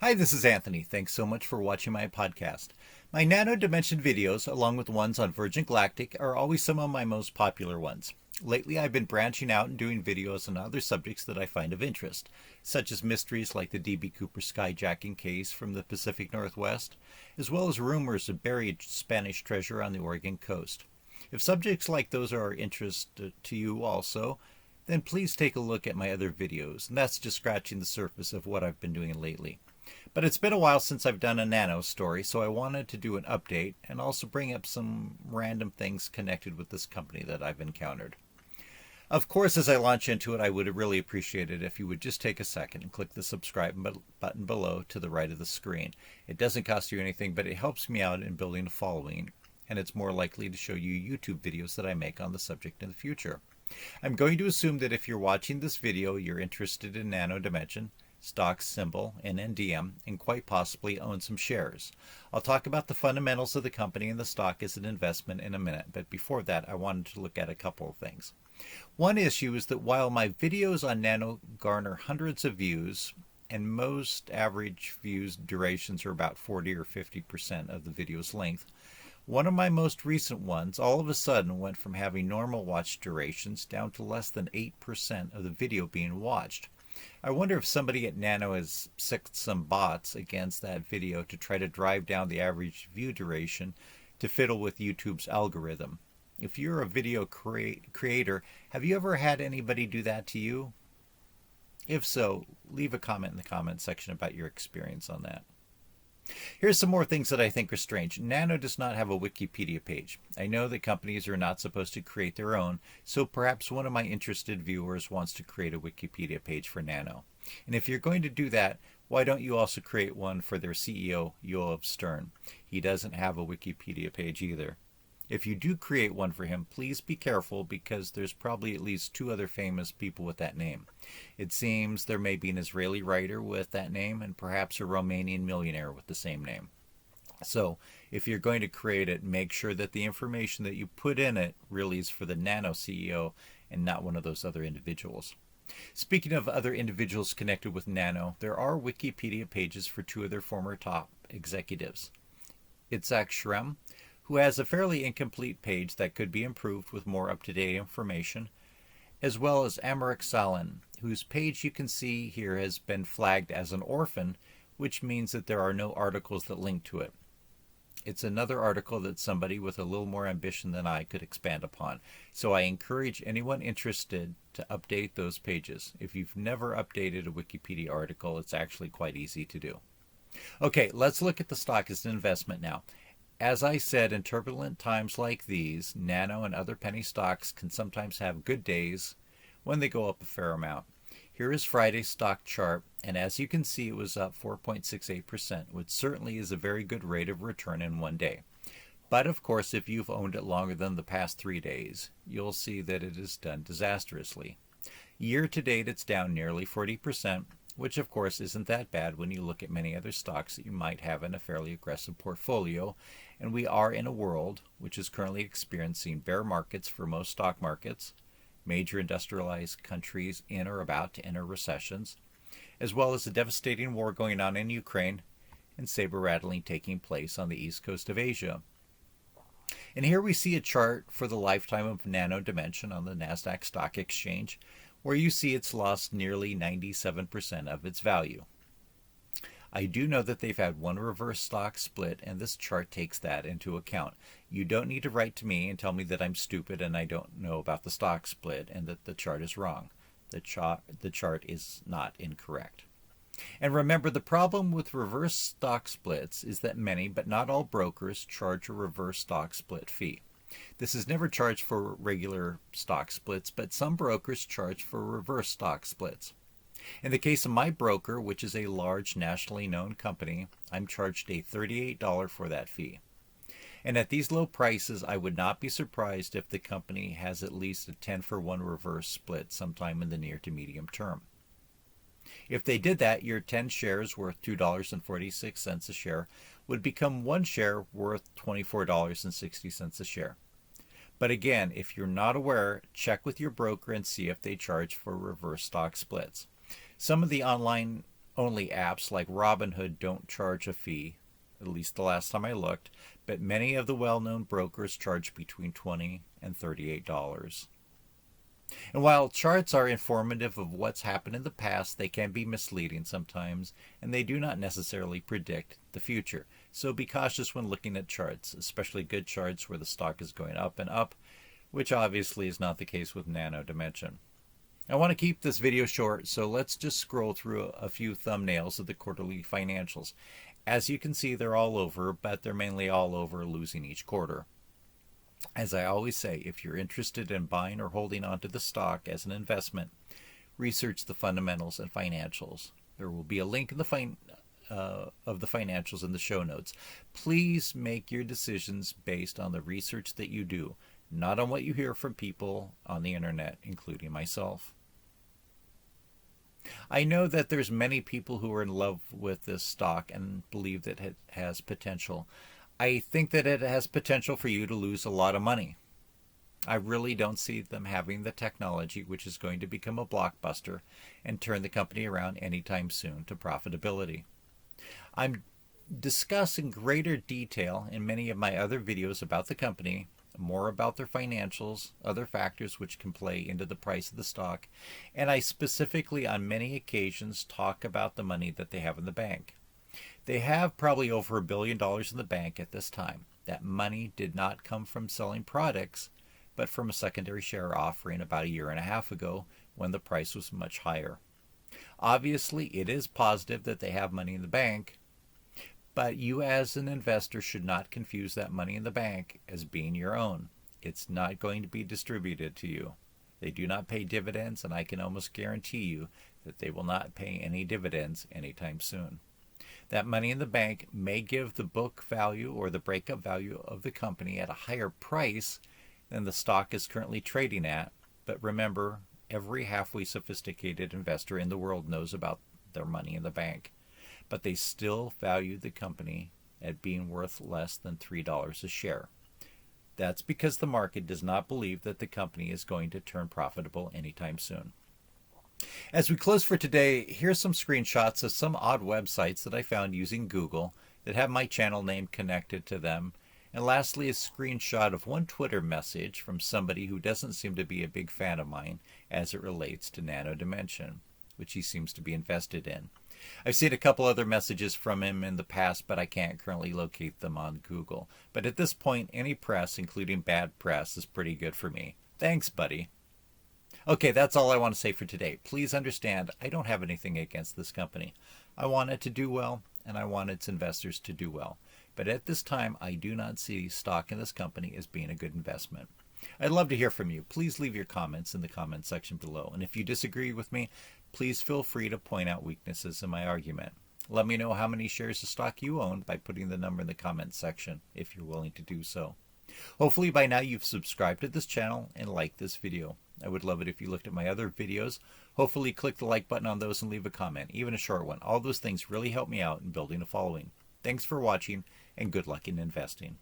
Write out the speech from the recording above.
Hi, this is Anthony. Thanks so much for watching my podcast. My Nano Dimension videos, along with ones on Virgin Galactic, are always some of my most popular ones. Lately, I've been branching out and doing videos on other subjects that I find of interest, such as mysteries like the D.B. Cooper skyjacking case from the Pacific Northwest, as well as rumors of buried Spanish treasure on the Oregon coast. If subjects like those are of interest to you also, then please take a look at my other videos, and that's just scratching the surface of what I've been doing lately. But it's been a while since I've done a Nano story, so I wanted to do an update and also bring up some random things connected with this company that I've encountered. Of course, as I launch into it, I would really appreciate it if you would just take a second and click the subscribe button below to the right of the screen. It doesn't cost you anything, but it helps me out in building a following, and it's more likely to show you YouTube videos that I make on the subject in the future. I'm going to assume that if you're watching this video, you're interested in Nano Dimension, stock symbol, NNDM, and quite possibly own some shares. I'll talk about the fundamentals of the company and the stock as an investment in a minute, but before that I wanted to look at a couple of things. One issue is that while my videos on Nano garner hundreds of views, and most average views durations are about 40 or 50% of the video's length, one of my most recent ones all of a sudden went from having normal watch durations down to less than 8% of the video being watched. I wonder if somebody at Nano has sicked some bots against that video to try to drive down the average view duration to fiddle with YouTube's algorithm. If you're a video creator, have you ever had anybody do that to you? If so, leave a comment in the comment section about your experience on that. Here's some more things that I think are strange. Nano does not have a Wikipedia page. I know that companies are not supposed to create their own, so perhaps one of my interested viewers wants to create a Wikipedia page for Nano. And if you're going to do that, why don't you also create one for their CEO, Yoav Stern? He doesn't have a Wikipedia page either. If you do create one for him, please be careful because there's probably at least two other famous people with that name. It seems there may be an Israeli writer with that name and perhaps a Romanian millionaire with the same name. So if you're going to create it, make sure that the information that you put in it really is for the Nano CEO and not one of those other individuals. Speaking of other individuals connected with Nano, there are Wikipedia pages for two of their former top executives. Itzhak Shrem, who has a fairly incomplete page that could be improved with more up-to-date information, as well as Amrik Salin, whose page you can see here has been flagged as an orphan, which means that there are no articles that link to it. It's another article that somebody with a little more ambition than I could expand upon, so I encourage anyone interested to update those pages. If you've never updated a Wikipedia article, it's actually quite easy to do. Okay, let's look at the stock as an investment now. As I said, in turbulent times like these, Nano and other penny stocks can sometimes have good days when they go up a fair amount. Here is Friday's stock chart, and as you can see, it was up 4.68%, which certainly is a very good rate of return in one day. But of course, if you've owned it longer than the past 3 days, you'll see that it is done disastrously. Year to date, it's down nearly 40%, which of course isn't that bad when you look at many other stocks that you might have in a fairly aggressive portfolio, and we are in a world which is currently experiencing bear markets for most stock markets, major industrialized countries in or about to enter recessions, as well as a devastating war going on in Ukraine and saber rattling taking place on the east coast of Asia. And here we see a chart for the lifetime of Nano Dimension on the Nasdaq Stock Exchange, where you see it's lost nearly 97% of its value. I do know that they've had one reverse stock split, and this chart takes that into account. You don't need to write to me and tell me that I'm stupid and I don't know about the stock split and that the chart is wrong. The chart is not incorrect. And remember, the problem with reverse stock splits is that many, but not all brokers, charge a reverse stock split fee. This is never charged for regular stock splits, but some brokers charge for reverse stock splits. In the case of my broker, which is a large nationally known company, I'm charged a $38 for that fee. And at these low prices, I would not be surprised if the company has at least a 10-for-1 reverse split sometime in the near to medium term. If they did that, your 10 shares worth $2.46 a share would become one share worth $24.60 a share. But again, if you're not aware, check with your broker and see if they charge for reverse stock splits. Some of the online only apps like Robinhood don't charge a fee, at least the last time I looked, but many of the well-known brokers charge between $20 and $38. And while charts are informative of what's happened in the past, they can be misleading sometimes, and they do not necessarily predict the future. So be cautious when looking at charts, especially good charts where the stock is going up and up, which obviously is not the case with Nano Dimension. I want to keep this video short, so let's just scroll through a few thumbnails of the quarterly financials. As you can see, they're all over, but they're mainly all over losing each quarter. As I always say, if you're interested in buying or holding onto the stock as an investment, research the fundamentals and financials. There will be a link in of the financials in the show notes. Please make your decisions based on the research that you do, not on what you hear from people on the internet, including myself. I know that there's many people who are in love with this stock and believe that it has potential. I think that it has potential for you to lose a lot of money. I really don't see them having the technology which is going to become a blockbuster and turn the company around anytime soon to profitability. I'm discussing greater detail in many of my other videos about the company, more about their financials, other factors which can play into the price of the stock, and I specifically on many occasions talk about the money that they have in the bank. They have probably over $1 billion in the bank at this time. That money did not come from selling products, but from a secondary share offering about 1.5 years ago when the price was much higher. Obviously, it is positive that they have money in the bank, but you as an investor should not confuse that money in the bank as being your own. It's not going to be distributed to you. They do not pay dividends, and I can almost guarantee you that they will not pay any dividends anytime soon. That money in the bank may give the book value or the breakup value of the company at a higher price than the stock is currently trading at, but remember, every halfway sophisticated investor in the world knows about their money in the bank, but they still value the company at being worth less than $3 a share. That's because the market does not believe that the company is going to turn profitable anytime soon. As we close for today, here's some screenshots of some odd websites that I found using Google that have my channel name connected to them. And lastly, a screenshot of one Twitter message from somebody who doesn't seem to be a big fan of mine as it relates to Nano Dimension, which he seems to be invested in. I've seen a couple other messages from him in the past, but I can't currently locate them on Google. But at this point, any press, including bad press, is pretty good for me. Thanks, buddy. Okay, that's all I want to say for today. Please understand, I don't have anything against this company. I want it to do well, and I want its investors to do well. But at this time, I do not see stock in this company as being a good investment. I'd love to hear from you. Please leave your comments in the comment section below. And if you disagree with me, please feel free to point out weaknesses in my argument. Let me know how many shares of stock you own by putting the number in the comment section if you're willing to do so. Hopefully by now you've subscribed to this channel and liked this video. I would love it if you looked at my other videos. Hopefully click the like button on those and leave a comment, even a short one. All those things really help me out in building a following. Thanks for watching and good luck in investing.